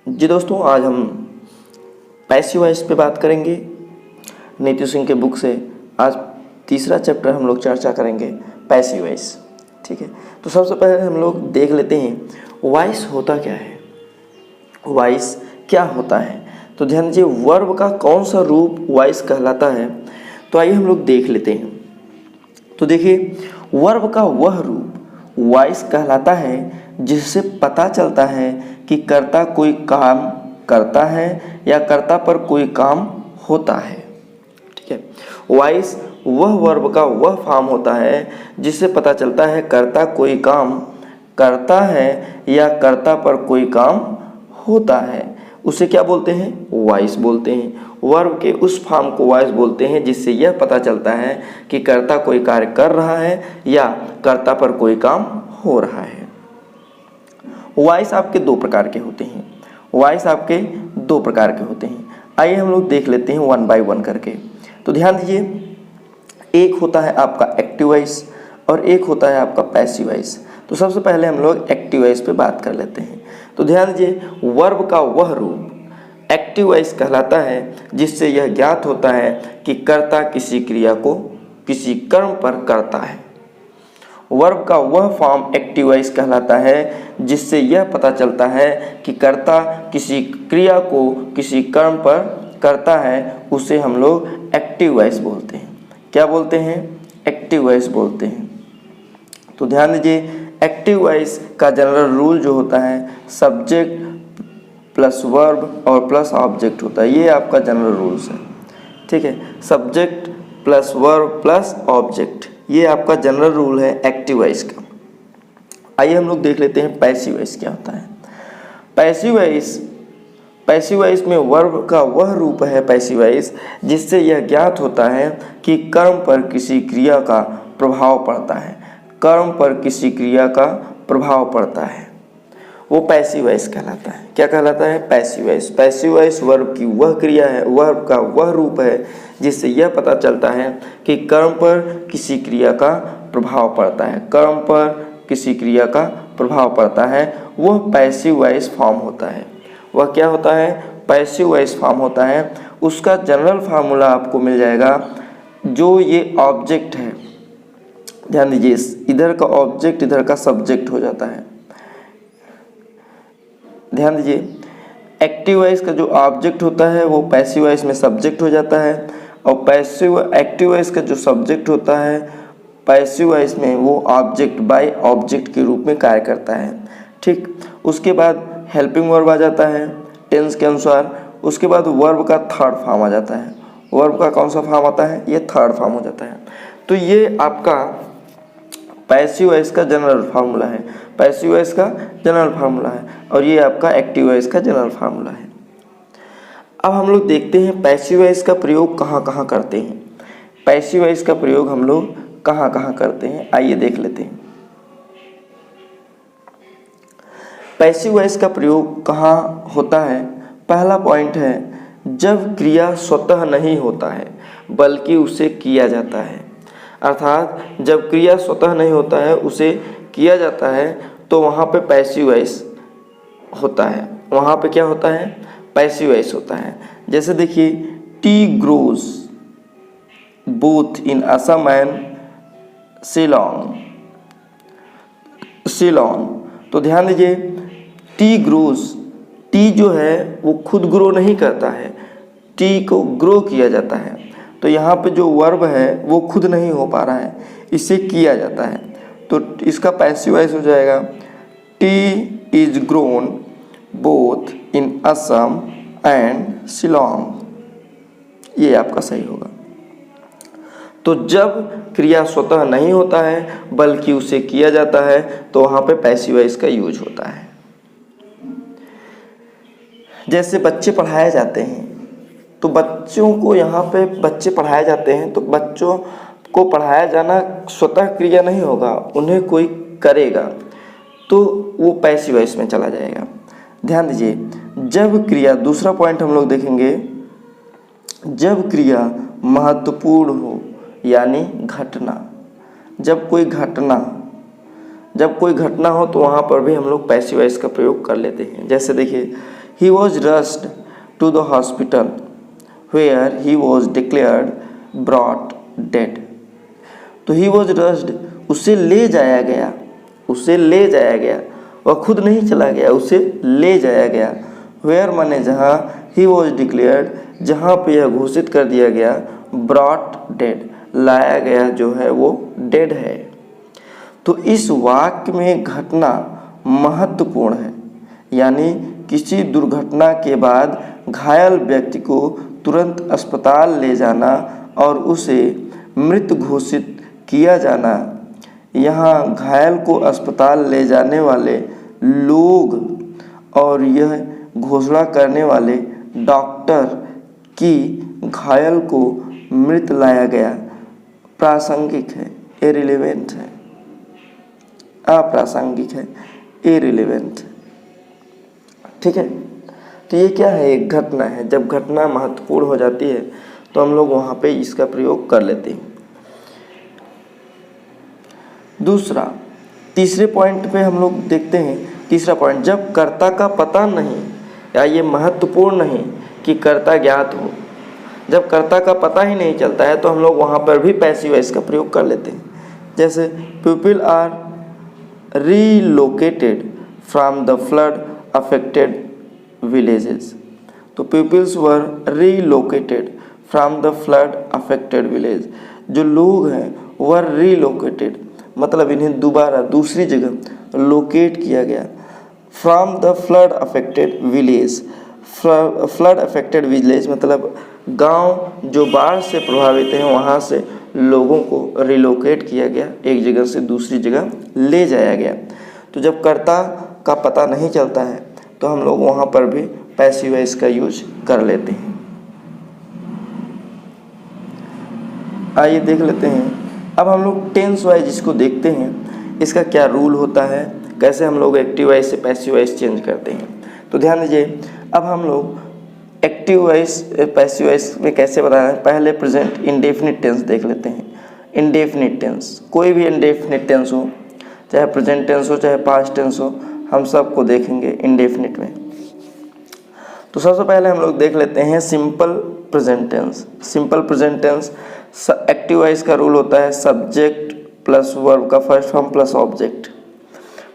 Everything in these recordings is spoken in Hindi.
जी दोस्तों, आज हम पैसिव वॉइस पे बात करेंगे नीति सिंह के बुक से। आज तीसरा चैप्टर हम लोग चर्चा करेंगे पैसिव वॉइस। ठीक है, तो सबसे पहले हम लोग देख लेते हैं वॉइस होता क्या है। वॉइस क्या होता है, तो ध्यान दीजिए वर्ब का कौन सा रूप वॉइस कहलाता है। तो आइए हम लोग देख लेते हैं। तो देखिए, वर्ब का वह रूप वॉइस कहलाता है जिससे पता चलता है कि कर्ता कोई काम करता है या कर्ता पर कोई काम होता है। ठीक है, वॉइस वह वर्ब का वह फॉर्म होता है जिससे पता चलता है कर्ता कोई काम करता है या कर्ता पर कोई काम होता है। उसे क्या बोलते हैं? वॉइस बोलते हैं। वर्ब के उस फॉर्म को वॉइस बोलते हैं जिससे यह पता चलता है कि कर्ता कोई कार्य कर रहा है या कर्ता पर कोई काम हो रहा है। वॉइस आपके दो प्रकार के होते हैं। वॉइस आपके दो प्रकार के होते हैं। आइए हम लोग देख लेते हैं वन बाय वन करके। तो ध्यान दीजिए, एक होता है आपका एक्टिव वॉइस और एक होता है आपका पैसिव वॉइस। तो सबसे पहले हम लोग एक्टिव वॉइस पे बात कर लेते हैं। तो ध्यान दीजिए, वर्ब का वह रूप एक्टिव वॉइस कहलाता है जिससे यह ज्ञात होता है कि कर्ता किसी क्रिया को किसी कर्म पर करता है। वर्ब का वह फॉर्म एक्टिव वॉइस कहलाता है जिससे यह पता चलता है कि कर्ता किसी क्रिया को किसी कर्म पर करता है, उसे हम लोग एक्टिव वॉइस बोलते हैं। क्या बोलते हैं? एक्टिव वॉइस बोलते हैं। तो ध्यान दीजिए, एक्टिव वॉइस का जनरल रूल जो होता है सब्जेक्ट प्लस वर्ब और प्लस ऑब्जेक्ट होता है। ये आपका जनरल रूल्स है। ठीक है, subject plus verb plus object, ये आपका जनरल रूल है एक्टिव वॉइस का। आइए हम लोग देख लेते हैं पैसिव वॉइस क्या होता है। पैसिव वॉइस में वर्ब का वह रूप है पैसिव वॉइस जिससे यह ज्ञात होता है कि कर्म पर किसी क्रिया का प्रभाव पड़ता है। कर्म पर किसी क्रिया का प्रभाव पड़ता है, वो पैसिव वॉइस कहलाता है। क्या कहलाता है? Passive voice. Passive voice verb की वह क्रिया है, वर्ब का वह रूप है जिससे यह पता चलता है कि कर्म पर किसी क्रिया का प्रभाव पड़ता है। कर्म पर किसी क्रिया का प्रभाव पड़ता है, वह पैसिव वॉइस फॉर्म होता है। वह क्या होता है? पैसिव वॉइस फॉर्म होता है। उसका जनरल फार्मूला आपको मिल जाएगा। जो ये ऑब्जेक्ट है, ध्यान दीजिए, इधर का ऑब्जेक्ट इधर का सब्जेक्ट हो जाता है। ध्यान दीजिए, एक्टिव वॉइस का जो ऑब्जेक्ट होता है वो पैसिव वॉइस में सब्जेक्ट हो जाता है और एक्टिव वॉइस का जो सब्जेक्ट होता है पैसिव वॉइस में वो ऑब्जेक्ट बाय ऑब्जेक्ट के रूप में कार्य करता है। ठीक, उसके बाद हेल्पिंग वर्ब आ जाता है टेंस के अनुसार। उसके बाद वर्ब का थर्ड फॉर्म आ जाता है। वर्ब का कौन सा फॉर्म आता है? ये थर्ड फॉर्म हो जाता है। तो ये आपका पैसिव वॉइस का जनरल फार्मूला है। पैसिव वॉइस का जनरल फार्मूला है और ये आपका एक्टिव वॉइस का जनरल फार्मूला है। अब हम लोग देखते हैं पैसिव वॉइस का प्रयोग कहाँ कहाँ करते हैं। पैसिव वॉइस का प्रयोग हम लोग कहाँ कहाँ करते हैं, आइए देख लेते हैं। पैसिव वॉइस का प्रयोग कहाँ होता है? पहला पॉइंट है, जब क्रिया स्वतः नहीं होता है बल्कि उसे किया जाता है। अर्थात जब क्रिया स्वतः नहीं होता है, उसे किया जाता है, तो वहाँ पे पैसिव वॉइस होता है। वहाँ पे क्या होता है? पैसिव वॉइस होता है। जैसे देखिए, T grows both in Assam and Shillong. तो ध्यान दीजिए, टी ग्रोज, टी जो है वो खुद ग्रो नहीं करता है, टी को ग्रो किया जाता है। तो यहाँ पे जो वर्ब है वो खुद नहीं हो पा रहा है, इसे किया जाता है, तो इसका पैसिव वॉइस हो जाएगा T is grown both in Assam and Shillong. ये आपका सही होगा। तो जब क्रिया स्वतः नहीं होता है बल्कि उसे किया जाता है, तो वहाँ पे पैसिव वॉइस का यूज होता है। जैसे बच्चे पढ़ाए जाते हैं, तो बच्चों को यहाँ पे बच्चे पढ़ाए जाते हैं, तो बच्चों को पढ़ाया जाना स्वतः क्रिया नहीं होगा, उन्हें कोई करेगा, तो वो पैसिव वॉइस में चला जाएगा। ध्यान दीजिए, जब क्रिया, दूसरा पॉइंट हम लोग देखेंगे, जब क्रिया महत्वपूर्ण हो यानी घटना, जब कोई घटना हो तो वहाँ पर भी हम लोग पैसिव वॉइस का प्रयोग कर लेते हैं। जैसे देखिए, he was rushed to the hospital where he was declared brought dead. तो ही वॉज रस्ड, उसे ले जाया गया, उसे ले जाया गया, वह खुद नहीं चला गया, उसे ले जाया गया। वेयर माने जहाँ, ही वॉज डिक्लेयर्ड जहाँ पे यह घोषित कर दिया गया, ब्रॉट डेड लाया गया जो है वो डेड है। तो इस वाक्य में घटना महत्वपूर्ण है, यानी किसी दुर्घटना के बाद घायल व्यक्ति को तुरंत अस्पताल ले जाना और उसे मृत घोषित किया जाना। यहाँ घायल को अस्पताल ले जाने वाले लोग और यह घोषणा करने वाले डॉक्टर की घायल को मृत लाया गया प्रासंगिक है, इररिलेवेंट है, अप्रासंगिक है, इररिलेवेंट है। ठीक है, तो ये क्या है, एक घटना है। जब घटना महत्वपूर्ण हो जाती है तो हम लोग वहाँ पे इसका प्रयोग कर लेते हैं। दूसरा, तीसरे पॉइंट पे हम लोग देखते हैं। तीसरा पॉइंट, जब कर्ता का पता नहीं या ये महत्वपूर्ण नहीं कि कर्ता ज्ञात हो, जब कर्ता का पता ही नहीं चलता है तो हम लोग वहाँ पर भी पैसिव वॉइस का प्रयोग कर लेते हैं। जैसे people are relocated from the flood affected villages. तो peoples were relocated from the flood affected village. जो लोग हैं वर रीलोकेटेड मतलब इन्हें दोबारा दूसरी जगह लोकेट किया गया। From the flood affected village, flood affected village मतलब गांव जो बाढ़ से प्रभावित हैं वहाँ से लोगों को रिलोकेट किया गया, एक जगह से दूसरी जगह ले जाया गया। तो जब कर्ता का पता नहीं चलता है तो हम लोग वहाँ पर भी पैसिव वॉइस का यूज कर लेते हैं। आइए देख लेते हैं। अब हम लोग टेंस वाइज इसको देखते हैं, इसका क्या रूल होता है, कैसे हम लोग एक्टिव वॉइस से पैसिव वॉइस चेंज करते हैं। तो ध्यान दीजिए, अब हम लोग एक्टिव वॉइस पैसिव वॉइस में कैसे बनाना है। पहले प्रेजेंट इंडेफिनिट टेंस देख लेते हैं। इंडेफिनिट टेंस, कोई भी इंडेफिनिट टेंस हो, चाहे प्रेजेंट टेंस हो चाहे पास्ट टेंस हो, हम सबको देखेंगे इंडेफिनिट में। तो सबसे पहले हम लोग देख लेते हैं simple present tense. Simple present tense active voice का रूल होता है सब्जेक्ट प्लस वर्ब का first form plus object.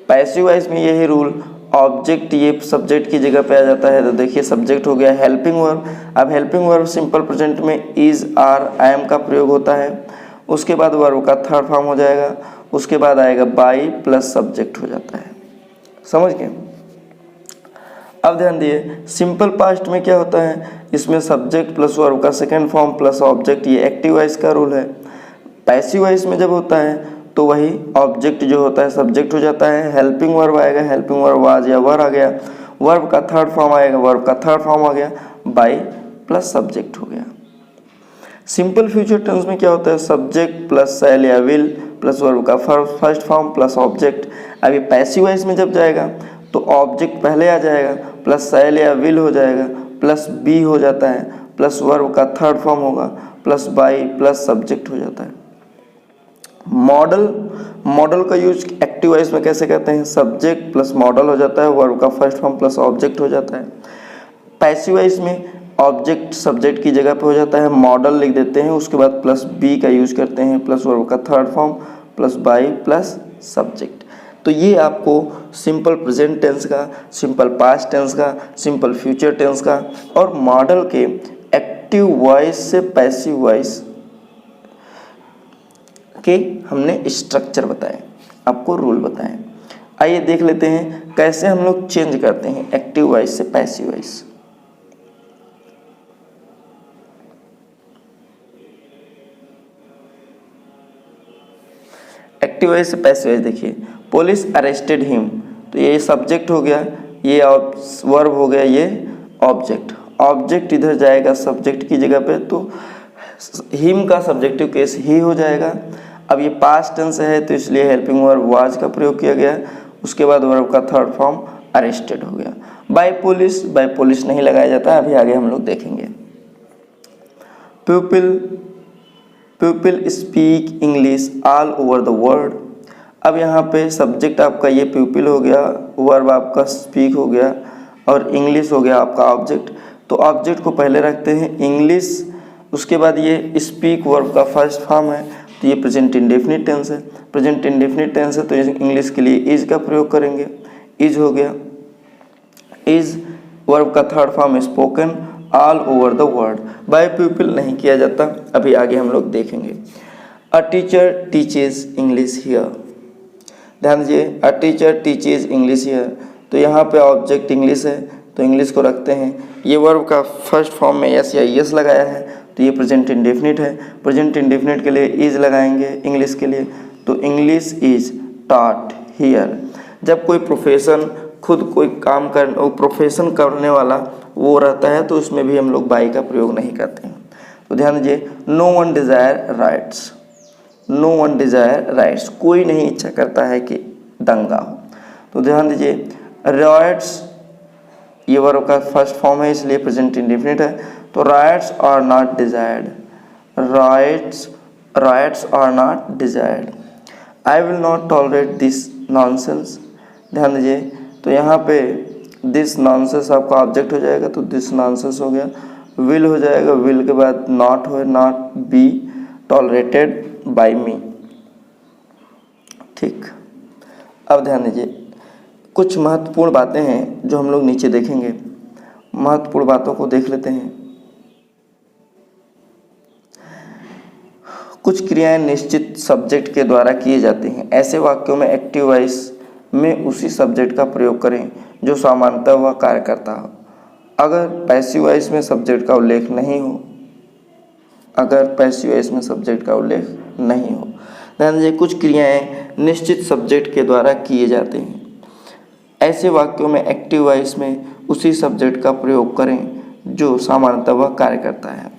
Passive voice में यही रूल, ऑब्जेक्ट ये सब्जेक्ट की जगह पे आ जाता है। तो देखिए सब्जेक्ट हो गया हेल्पिंग वर्ब। अब हेल्पिंग वर्ब सिंपल प्रेजेंट में इज, आर, आई एम का प्रयोग होता है। उसके बाद वर्ब का थर्ड फॉर्म हो जाएगा, उसके बाद आएगा बाई प्लस सब्जेक्ट हो जाता है। समझ गए। अब ध्यान दिए, सिंपल पास्ट में क्या होता है, इसमें सब्जेक्ट प्लस वर्ब का सेकंड फॉर्म प्लस ऑब्जेक्ट, ये एक्टिव वॉइस का रूल है। पैसिव वॉइस में जब होता है तो वही ऑब्जेक्ट जो होता है सब्जेक्ट हो जाता है, हेल्पिंग वर्ब आएगा, हेल्पिंग वर्ब वाज या वर आ गया, वर्ब का थर्ड फॉर्म आएगा, वर्ब का थर्ड फॉर्म आ गया, बाई प्लस सब्जेक्ट हो गया। सिंपल फ्यूचर टेंस में क्या होता है, सब्जेक्ट प्लस शैल या विल प्लस वर्ब का फर्स्ट फॉर्म प्लस ऑब्जेक्ट। अभी पैसिव वॉइस में जब जाएगा तो ऑब्जेक्ट पहले आ जाएगा प्लस शैल या विल हो जाएगा प्लस बी हो जाता है प्लस वर्ब का थर्ड फॉर्म होगा प्लस बाई प्लस सब्जेक्ट हो जाता है। मॉडल का यूज एक्टिव वॉइस में कैसे करते हैं, सब्जेक्ट प्लस मॉडल हो जाता है, वर्ब का फर्स्ट फॉर्म प्लस ऑब्जेक्ट हो जाता है। पैसिव वॉइस में ऑब्जेक्ट सब्जेक्ट की जगह पे हो जाता है, मॉडल लिख देते हैं, उसके बाद प्लस बी का यूज करते हैं प्लस वर्ब का third form plus by plus subject. तो ये आपको सिंपल प्रेजेंट टेंस का, सिंपल पास्ट टेंस का, सिंपल फ्यूचर टेंस का और मॉडल के एक्टिव वॉइस से पैसिव वॉइस के हमने स्ट्रक्चर बताए, आपको रूल बताए। आइए देख लेते हैं कैसे हम लोग चेंज करते हैं एक्टिव वॉइस से पैसिव वॉइस। एक्टिव वॉइस से पैसिव वॉइस देखिए, पुलिस अरेस्टेड हिम, तो ये सब्जेक्ट हो गया, ये वर्ब हो गया, ये ऑब्जेक्ट। ऑब्जेक्ट इधर जाएगा सब्जेक्ट की जगह पे, तो हिम का सब्जेक्टिव केस ही हो जाएगा। अब ये पास्ट टेंस है तो इसलिए हेल्पिंग वर्ब वाज का प्रयोग किया गया, उसके बाद वर्ब का थर्ड फॉर्म अरेस्टेड हो गया। बाय पुलिस नहीं लगाया जाता, अभी आगे हम लोग देखेंगे। People speak English all over the world. अब यहाँ पे सब्जेक्ट आपका ये पीपल हो गया, वर्ब आपका स्पीक हो गया, और इंग्लिश हो गया आपका ऑब्जेक्ट। तो ऑब्जेक्ट को पहले रखते हैं इंग्लिश, उसके बाद ये स्पीक वर्ब का फर्स्ट फॉर्म है, तो ये प्रेजेंट इंडेफिनिट टेंस है। प्रेजेंट इंडेफिनिट टेंस है तो इंग्लिश के लिए इज का प्रयोग करेंगे, इज हो गया। इज वर्ब का third form spoken all over the world, by people नहीं किया जाता, अभी आगे हम लोग देखेंगे। A teacher teaches English here, ध्यान दीजिए, a teacher teaches English here, तो यहाँ पे ऑब्जेक्ट इंग्लिश है तो इंग्लिश को रखते हैं। ये वर्ब का फर्स्ट फॉर्म में एस या एस लगाया है तो ये प्रेजेंट इंडेफिनिट है, प्रेजेंट इंडेफिनिट के लिए इज लगाएंगे इंग्लिश के लिए, तो इंग्लिश इज टॉट हियर। जब कोई प्रोफेशन, खुद कोई काम कर प्रोफेशन करने वाला वो रहता है तो उसमें भी हम लोग बाई का प्रयोग नहीं करते हैं। तो ध्यान दीजिए, no one desire rights, no one desire rights, कोई नहीं इच्छा करता है कि दंगा हो। तो ध्यान दीजिए, राइट्स ये वर्ब का फर्स्ट फॉर्म है इसलिए प्रेजेंट इंडेफिनिट है, तो rights are not desired, rights are not desired. I will not tolerate this nonsense, ध्यान दीजिए, तो यहाँ पे दिस नॉनसेंस आपका ऑब्जेक्ट हो जाएगा तो दिस नॉनसेंस हो गया, विल हो जाएगा, विल के बाद नॉट हो, नॉट बी टॉलरेटेड बाय मी। ठीक, अब ध्यान दीजिए, कुछ महत्वपूर्ण बातें हैं जो हम लोग नीचे देखेंगे, महत्वपूर्ण बातों को देख लेते हैं। कुछ क्रियाएं निश्चित सब्जेक्ट के द्वारा किए जाती हैं, ऐसे वाक्यों में एक्टिव वॉइस में उसी सब्जेक्ट का प्रयोग करें जो सामान्यतः वह कार्य करता हो। अगर पैसिव वॉइस में सब्जेक्ट का उल्लेख नहीं हो, अगर पैसिव वॉइस में सब्जेक्ट का उल्लेख नहीं हो, ध्यान दीजिए, कुछ क्रियाएं निश्चित सब्जेक्ट के द्वारा किए जाते हैं, ऐसे वाक्यों में एक्टिव वॉइस में उसी सब्जेक्ट का प्रयोग करें जो सामान्यतः वह कार्य करता है।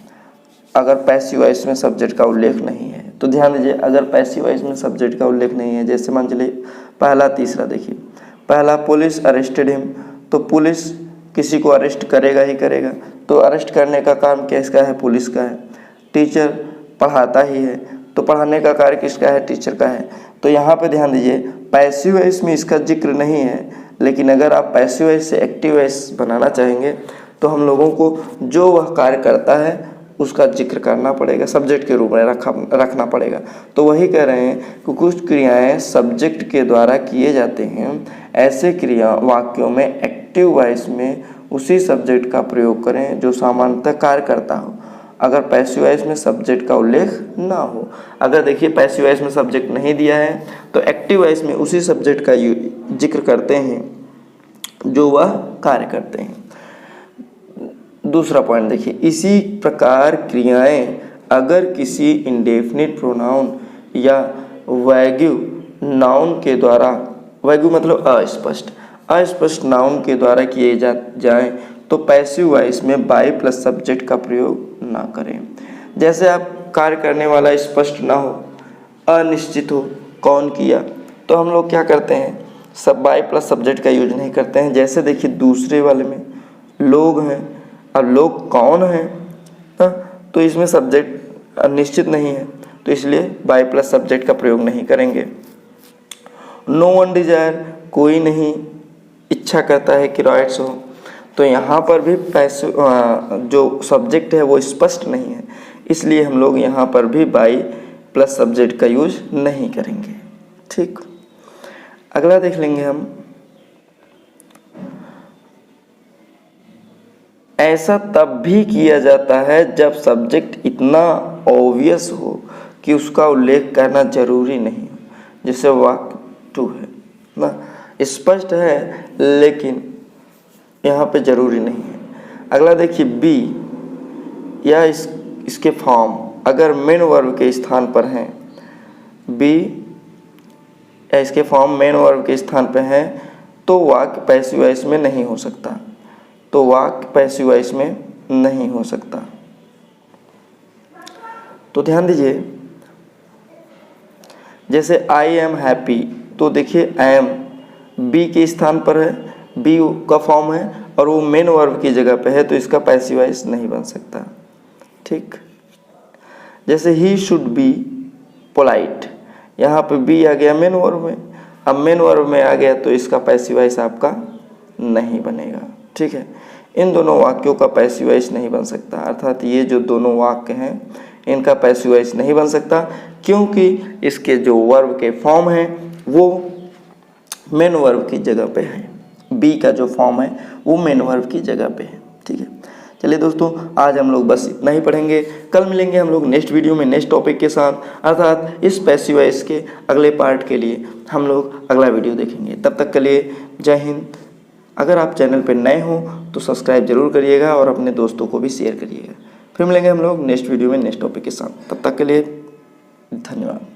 अगर पैसिव वॉइस में सब्जेक्ट का उल्लेख नहीं है, तो ध्यान दीजिए, अगर पैसिव वॉइस में सब्जेक्ट का उल्लेख नहीं है, जैसे मान चलिए पहला तीसरा देखिए, पहला पुलिस अरेस्टेड हिम, तो पुलिस किसी को अरेस्ट करेगा ही करेगा, तो अरेस्ट करने का काम किसका है, पुलिस का है। टीचर पढ़ाता ही है, तो पढ़ाने का कार्य किसका है, टीचर का है। तो यहाँ पे ध्यान दीजिए, पैसिव वॉइस में इसका जिक्र नहीं है, लेकिन अगर आप पैसिव वॉइस से एक्टिव वॉइस बनाना चाहेंगे तो हम लोगों को जो वह कार्य करता है उसका जिक्र करना पड़ेगा, सब्जेक्ट के रूप में रखना पड़ेगा। तो वही कह रहे हैं कि कुछ क्रियाएं सब्जेक्ट के द्वारा किए जाते हैं, ऐसे क्रिया वाक्यों में एक्टिव वॉइस में उसी सब्जेक्ट का प्रयोग करें जो सामान्यतः कार्य करता हो, अगर पैसिव वॉइस में सब्जेक्ट का उल्लेख ना हो। अगर देखिए पैसिव वॉइस में सब्जेक्ट नहीं दिया है तो एक्टिव वॉइस में उसी सब्जेक्ट का जिक्र करते हैं जो वह कार्य करते हैं। दूसरा पॉइंट देखिए, इसी प्रकार क्रियाएं अगर किसी इंडेफिनिट प्रोनाउन या वैग्यू नाउन के द्वारा, वैग्यू मतलब अस्पष्ट नाउन के द्वारा किए जाएं तो पैसिव वॉइस में बाई प्लस सब्जेक्ट का प्रयोग ना करें। जैसे आप कार्य करने वाला स्पष्ट ना हो, अनिश्चित हो, कौन किया, तो हम लोग क्या करते हैं, सब बाई प्लस सब्जेक्ट का यूज नहीं करते हैं। जैसे देखिए दूसरे वाले में लोग हैं, अब लोग कौन हैं, तो इसमें सब्जेक्ट निश्चित नहीं है तो इसलिए बाई प्लस सब्जेक्ट का प्रयोग नहीं करेंगे। नो वन डिजायर, कोई नहीं इच्छा करता है कि राइट्स हो, तो यहाँ पर भी पैसिव जो सब्जेक्ट है वो स्पष्ट नहीं है, इसलिए हम लोग यहाँ पर भी बाई प्लस सब्जेक्ट का यूज नहीं करेंगे। ठीक, अगला देख लेंगे हम, ऐसा तब भी किया जाता है जब सब्जेक्ट इतना ऑब्वियस हो कि उसका उल्लेख करना जरूरी नहीं हो। जैसे वाक्य टू है ना, स्पष्ट है लेकिन यहाँ पे जरूरी नहीं है। अगला देखिए बी या इसके फॉर्म अगर मेन वर्ब के स्थान पर हैं, बी या इसके फॉर्म मेन वर्ब के स्थान पर हैं तो वाक्य पैसिव वॉइस में नहीं हो सकता, तो वाक्य पैसिव वॉइस में नहीं हो सकता। तो ध्यान दीजिए, जैसे आई एम हैप्पी, तो देखिए एम बी के स्थान पर है, बी का फॉर्म है और वो मेन वर्ब की जगह पे है तो इसका पैसिव वॉइस नहीं बन सकता। ठीक, जैसे ही शुड बी पोलाइट, यहाँ पे बी आ गया मेन वर्ब में, अब मेन वर्ब में आ गया तो इसका पैसिव वॉइस आपका नहीं बनेगा। ठीक है। इन दोनों वाक्यों का पैसिव वॉइस नहीं बन सकता, अर्थात ये जो दोनों वाक्य हैं इनका पैसिव वॉइस नहीं बन सकता, क्योंकि इसके जो वर्ब के फॉर्म हैं वो मेन वर्ब की जगह पे है। बी का जो फॉर्म है वो मेन वर्ब की जगह पे है। ठीक है, चलिए दोस्तों, आज हम लोग बस इतना ही पढ़ेंगे। कल मिलेंगे हम लोग नेक्स्ट वीडियो में नेक्स्ट टॉपिक के साथ, अर्थात इस पैसिव वॉइस के अगले पार्ट के लिए हम लोग अगला वीडियो देखेंगे। तब तक के लिए जय हिंद। अगर आप चैनल पर नए हो तो सब्सक्राइब जरूर करिएगा और अपने दोस्तों को भी शेयर करिएगा। फिर मिलेंगे हम लोग नेक्स्ट वीडियो में नेक्स्ट टॉपिक के साथ। तब तक के लिए धन्यवाद।